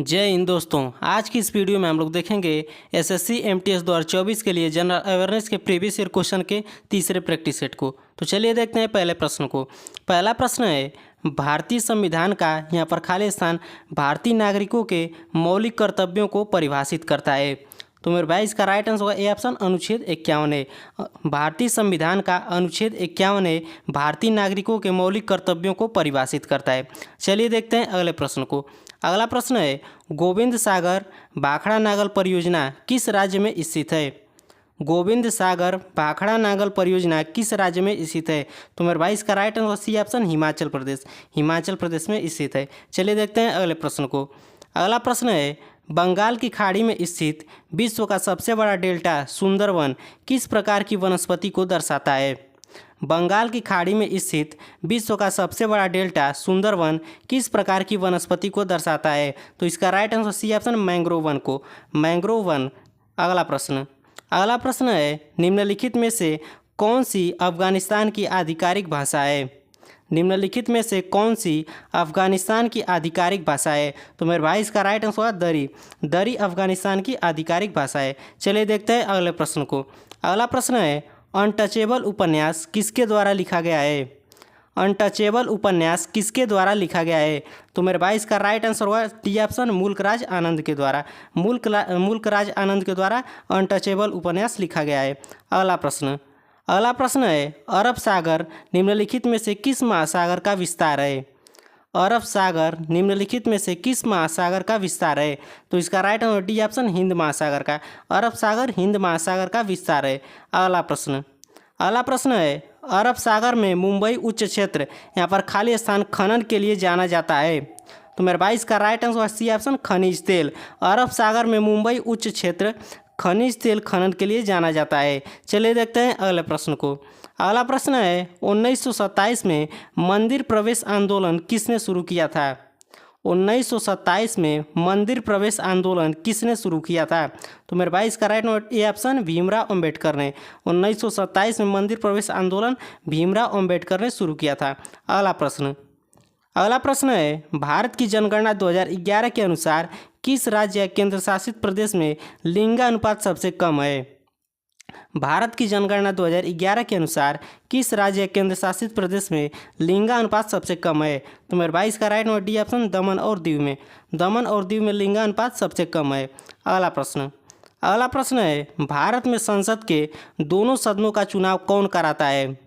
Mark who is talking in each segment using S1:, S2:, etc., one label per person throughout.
S1: जय हिंद दोस्तों। आज की इस वीडियो में हम लोग देखेंगे एसएससी एमटीएस 2024 के लिए जनरल अवेयरनेस के प्रीवियस ईयर क्वेश्चन के तीसरे प्रैक्टिस सेट को। तो चलिए देखते हैं पहले प्रश्न को। पहला प्रश्न है, भारतीय संविधान का यहाँ पर खाली स्थान भारतीय नागरिकों के मौलिक कर्तव्यों को परिभाषित करता है। तो मेरे भाई इसका राइट आंसर होगा ए ऑप्शन अनुच्छेद 51 है। भारतीय संविधान का अनुच्छेद 51 है, भारतीय नागरिकों के मौलिक कर्तव्यों को परिभाषित करता है। चलिए देखते हैं अगले प्रश्न को। अगला प्रश्न है, गोविंद सागर भाखड़ा नागल परियोजना किस राज्य में स्थित है? गोविंद सागर भाखड़ा नागल परियोजना किस राज्य में स्थित है? तो मेरे भाई इसका right answer C option Himachal Pradesh. Himachal Pradesh में स्थित है। चलिए देखते हैं अगले प्रश्न को। अगला प्रश्न है, बंगाल की खाड़ी में स्थित विश्व का सबसे बड़ा डेल्टा सुंदरवन किस प्रकार की वनस्पति को दर्शाता है? बंगाल की खाड़ी में स्थित विश्व का सबसे बड़ा डेल्टा सुंदरवन किस प्रकार की वनस्पति को दर्शाता है? तो इसका right answer C option mangrove वन को, मैंग्रोव वन। अगला प्रश्न है, निम्नलिखित में से कौन सी अफगानिस्तान की आधिकारिक भाषा है? निम्नलिखित में से कौन सी अफगानिस्तान की आधिकारिक भाषा है? तो मेरे भाई इसका राइट आंसर होगा दरी। दरी अफगानिस्तान की आधिकारिक भाषा है। चलिए देखते हैं अगले प्रश्न को। अगला प्रश्न है, अनटचेबल उपन्यास किसके द्वारा लिखा गया है? अनटचेबल उपन्यास किसके द्वारा लिखा गया है? तो मेरे भाई इसका राइट आंसर होगा डी ऑप्शन मुल्कराज आनंद के द्वारा। मुल्कराज आनंद के द्वारा अनटचेबल उपन्यास लिखा गया है। अगला प्रश्न है, अरब सागर निम्नलिखित में से किस महासागर का विस्तार है? अरब सागर निम्नलिखित में से किस महासागर का विस्तार है? तो इसका right answer D option Hind महासागर का। अरब सागर हिंद महासागर का विस्तार है। अगला प्रश्न है, अरब सागर में मुंबई उच्च क्षेत्र यहाँ पर खाली स्थान खनन के लिए जाना जाता है। तो मेरे भाई इसका राइट आंसर सी ऑप्शन खनिज तेल। अरब सागर में मुंबई उच्च क्षेत्र खनिज तेल खनन के लिए जाना जाता है। चलिए देखते हैं अगले प्रश्न को। अगला प्रश्न है, 1927 में मंदिर प्रवेश आंदोलन किसने शुरू किया था? 1927 में मंदिर प्रवेश आंदोलन किसने शुरू किया था? तो मेरे भाई इसका right answer A option Bhimrao Ambedkar ने। 1927 में मंदिर प्रवेश आंदोलन भीमराव अंबेडकर ने शुरू किया था। अगला प्रश्न है, भारत की जनगणना 2011 के अनुसार किस राज्य या केंद्र शासित प्रदेश में लिंगानुपात सबसे कम है? भारत की जनगणना 2011 के अनुसार किस राज्य या केंद्र शासित प्रदेश में लिंगानुपात सबसे कम है? तो मेरे भाई इसका राइट आंसर डी ऑप्शन दमन और दीव में। दमन और दीव में लिंगानुपात सबसे कम है। अगला प्रश्न है, भारत में संसद के दोनों सदनों का चुनाव कौन कराता है?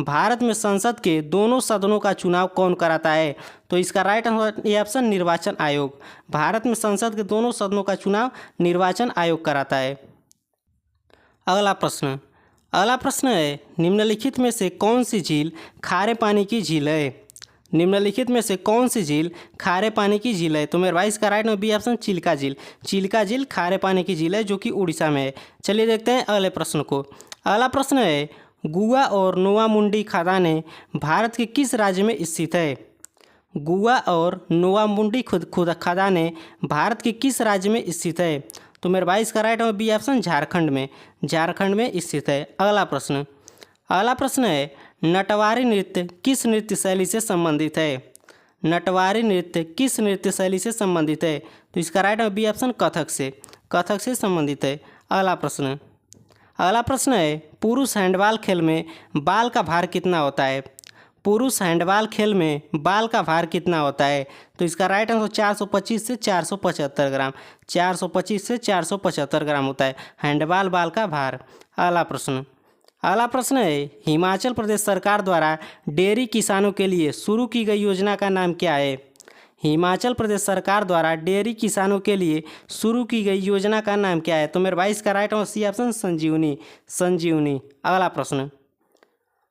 S1: भारत में संसद के दोनों सदनों का चुनाव कौन कराता है? तो इसका राइट आंसर ए ऑप्शन निर्वाचन आयोग। भारत में संसद के दोनों सदनों का चुनाव निर्वाचन आयोग कराता है। अगला प्रश्न है, निम्नलिखित में से कौन सी झील खारे पानी की झील है? निम्नलिखित में से कौन सी झील खारे पानी की झील है? तो मेरे भाई इसका right answer B option Chilka झील। चिल्का झील खारे पानी की झील है जो कि उड़ीसा में है। चलिए देखते हैं अगले प्रश्न को। अगला प्रश्न है, गुआ और नोवामुंडी खदानें भारत के किस राज्य में स्थित है? गुआ और नोवामुंडी खदानें भारत के किस राज्य में स्थित है? तो मेरे भाई इसका right answer B option Jharkhand में। झारखंड में स्थित है। अगला प्रश्न है, नटवारी नृत्य किस नृत्य शैली से संबंधित है? नटवारी नृत्य किस नृत्य शैली से संबंधित है? तो इसका right answer B option Kathak से संबंधित है। अगला प्रश्न है, पुरुष हैंडबॉल खेल में बाल का भार कितना होता है? पुरुष हैंडबॉल खेल में बाल का भार कितना होता है? तो इसका राइट आंसर 425 से 475 ग्राम। 425 से 475 ग्राम होता है हैंडबॉल बाल का भार। अगला प्रश्न है, हिमाचल प्रदेश सरकार द्वारा डेयरी किसानों के लिए शुरू की गई योजना का नाम क्या है? हिमाचल प्रदेश सरकार द्वारा डेयरी किसानों के लिए शुरू की गई योजना का नाम क्या है? तो मेरे भाई इसका राइट आंसर सी ऑप्शन संजीवनी।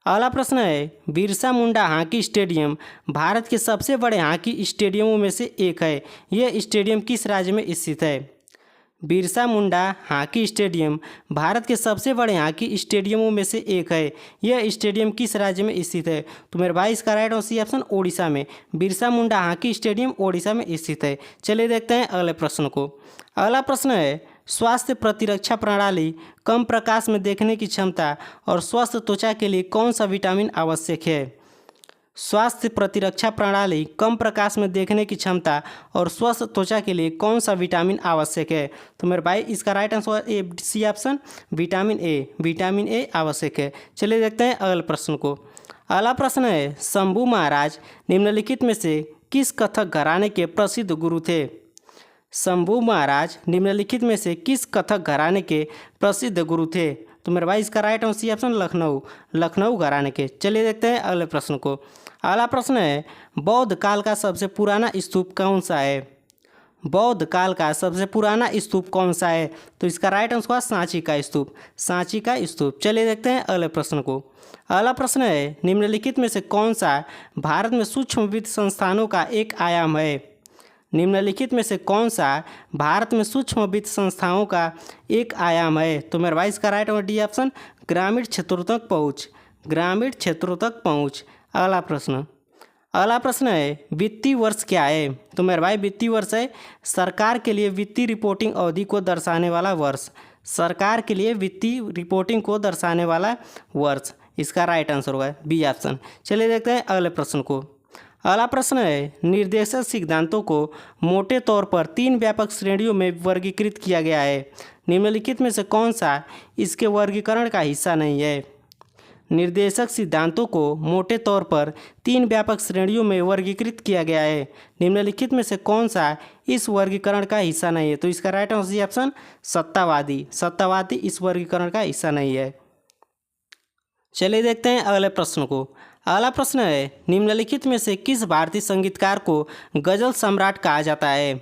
S1: अगला प्रश्न है, बिरसा मुंडा हॉकी स्टेडियम भारत के सबसे बड़े हॉकी स्टेडियमों में से एक है। यह स्टेडियम किस राज्य में स्थित है? बिरसा मुंडा हॉकी स्टेडियम भारत के सबसे बड़े हॉकी स्टेडियमों में से एक है। यह स्टेडियम किस राज्य में स्थित है? तो मेरे भाई इसका right answer C option Odisha में। बिरसा मुंडा हॉकी स्टेडियम ओडिशा में स्थित है। चलिए देखते हैं अगले प्रश्न को। अगला प्रश्न है, स्वास्थ्य प्रतिरक्षा प्रणाली, कम प्रकाश में देखने की क्षमता और स्वस्थ त्वचा के लिए कौन सा विटामिन आवश्यक है? स्वास्थ्य प्रतिरक्षा प्रणाली, कम प्रकाश में देखने की क्षमता और स्वस्थ त्वचा के लिए कौन सा विटामिन आवश्यक है? तो मेरे भाई इसका right answer A C option vitamin A. Vitamin A आवश्यक है। चलिए देखते हैं अगले प्रश्न को। अगला प्रश्न है, शंभू महाराज निम्नलिखित में से किस कथक घराने के प्रसिद्ध गुरु थे? शंभू महाराज निम्नलिखित में से किस कथक घराने के प्रसिद्ध गुरु थे? तो मेरे भाई इसका right answer C option Lucknow. Lucknow घराने के। चलिए देखते हैं अगले प्रश्न को। अगला प्रश्न है, बौद्ध काल का सबसे पुराना स्तूप कौन सा है? बौद्ध काल का सबसे पुराना स्तूप कौन सा है? तो इसका राइट आंसर हुआ सांची का स्तूप। सांची का स्तूप। चलिए देखते हैं अगले प्रश्न को। अगला प्रश्न है, निम्नलिखित में से कौन सा भारत में सूक्ष्म वित्त संस्थानों का एक आयाम है? निम्नलिखित में से कौन सा भारत में सूक्ष्म वित्त संस्थाओं का एक आयाम है? तो मेरे भाई इसका राइट आंसर डी ऑप्शन ग्रामीण क्षेत्रों तक पहुँच। ग्रामीण क्षेत्रों तक पहुँच। अगला प्रश्न है, वित्तीय वर्ष क्या है? तो मेरे भाई वित्तीय वर्ष है सरकार के लिए वित्तीय रिपोर्टिंग अवधि को दर्शाने वाला वर्ष। सरकार के लिए वित्तीय रिपोर्टिंग को दर्शाने वाला वर्ष। इसका राइट आंसर होगा बी ऑप्शन। चलिए देखते हैं अगले प्रश्न को। अगला प्रश्न है, निर्देशक सिद्धांतों को मोटे तौर पर 3 व्यापक श्रेणियों में वर्गीकृत किया गया है। निम्नलिखित में से कौन सा इसके वर्गीकरण का हिस्सा नहीं है? निर्देशक सिद्धांतों को मोटे तौर पर 3 व्यापक श्रेणियों में वर्गीकृत किया गया है। निम्नलिखित में से कौन सा इस वर्गीकरण का हिस्सा नहीं है? तो इसका राइट आंसर ऑप्शन सत्तावादी। सत्तावादी इस वर्गीकरण का हिस्सा नहीं है। चलिए देखते हैं अगले प्रश्न को। अगला प्रश्न है, निम्नलिखित में से किस भारतीय संगीतकार को गजल सम्राट कहा जाता है?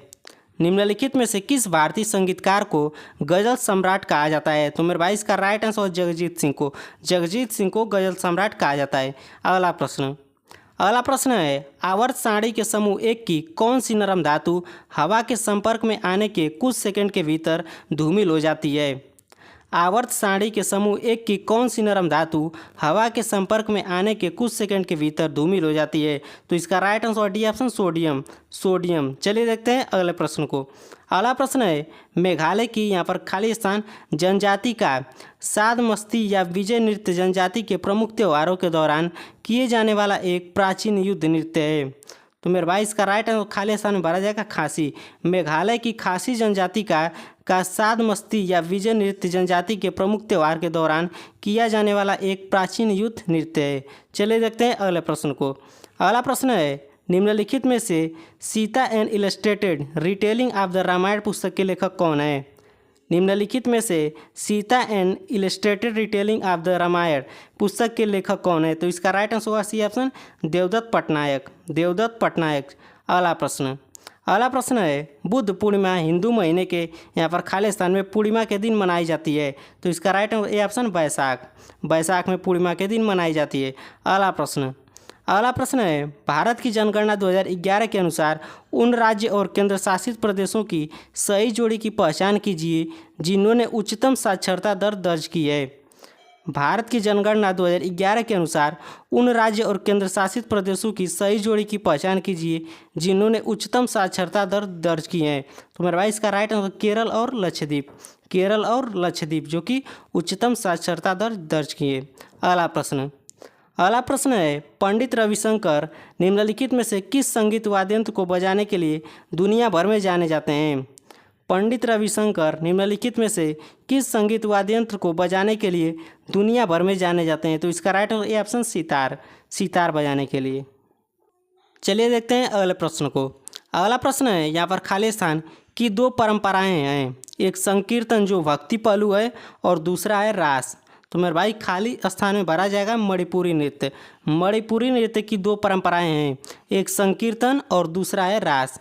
S1: निम्नलिखित में से किस भारतीय संगीतकार को गजल सम्राट कहा जाता है? तो मेरे भाई इसका राइट आंसर जगजीत सिंह को। जगजीत सिंह को गजल सम्राट कहा जाता है। अगला प्रश्न है, आवर्त सारणी के समूह 1 की कौन सी नरम धातु हवा के संपर्क में आने के कुछ सेकंड के भीतर धूमिल हो जाती है? आवर्त सारणी के समूह 1 की कौन सी नरम धातु हवा के संपर्क में आने के कुछ सेकंड के भीतर धूमिल हो जाती है? तो इसका right answer D option sodium. Sodium. चलिए देखते हैं अगले प्रश्न को। अगला प्रश्न है, मेघालय की यहाँ पर खाली स्थान जनजाति का साद मस्ती या विजय नृत्य जनजाति के प्रमुख त्योहारों के दौरान किए जाने वाला एक प्राचीन युद्ध नृत्य है। तो मेरे भाई इसका राइट आंसर खाली स्थान में भरा जाएगा खासी। मेघालय की खासी जनजाति का साद मस्ती या विजय नृत्य जनजाति के प्रमुख त्यौहार के दौरान किया जाने वाला एक प्राचीन युद्ध नृत्य है। चलिए देखते हैं अगले प्रश्न को। अगला प्रश्न है, निम्नलिखित में से Sita and illustrated retelling of the Ramayana पुस्तक के लेखक कौन है? निम्नलिखित में से Sita and illustrated retelling of the Ramayana पुस्तक के लेखक कौन है? तो इसका राइट आंसर होगा सी ऑप्शन देवदत्त पटनायक। देवदत्त पटनायक। अगला प्रश्न है, बुद्ध पूर्णिमा हिंदू महीने के यहाँ पर खाली स्थान में पूर्णिमा के दिन मनाई जाती है। तो इसका राइट आंसर ए ऑप्शन बैसाख। बैसाख में पूर्णिमा के दिन मनाई जाती है। अगला प्रश्न है, भारत की जनगणना 2011 के अनुसार उन राज्य और केंद्र शासित प्रदेशों की सही जोड़ी की पहचान कीजिए जिन्होंने उच्चतम साक्षरता दर दर्ज की है। भारत की जनगणना 2011 के अनुसार उन राज्य और केंद्र शासित प्रदेशों की सही जोड़ी की पहचान कीजिए जिन्होंने उच्चतम साक्षरता दर दर्ज की है। तो मेरे भाई इसका राइट आंसर केरल और लक्षद्वीप। केरल और लक्षद्वीप जो कि उच्चतम साक्षरता दर दर्ज किए। अगला प्रश्न है, पंडित रविशंकर निम्नलिखित में से किस संगीत वाद्य यंत्र को बजाने के लिए दुनिया भर में जाने जाते हैं? पंडित रविशंकर निम्नलिखित में से किस संगीत वाद्य यंत्र को बजाने के लिए दुनिया भर में जाने जाते हैं? तो इसका right answer A option sitar. Sitar बजाने के लिए। चलिए देखते हैं अगले प्रश्न को। अगला प्रश्न है, यहाँ पर खाली स्थान की 2 परंपराएं हैं। एक संकीर्तन जो भक्ति पहलू है और दूसरा है रास। तो मेरे भाई खाली स्थान में भरा जाएगा मणिपुरी नृत्य। मणिपुरी नृत्य की 2 परंपराएं हैं, एक संकीर्तन और दूसरा है रास।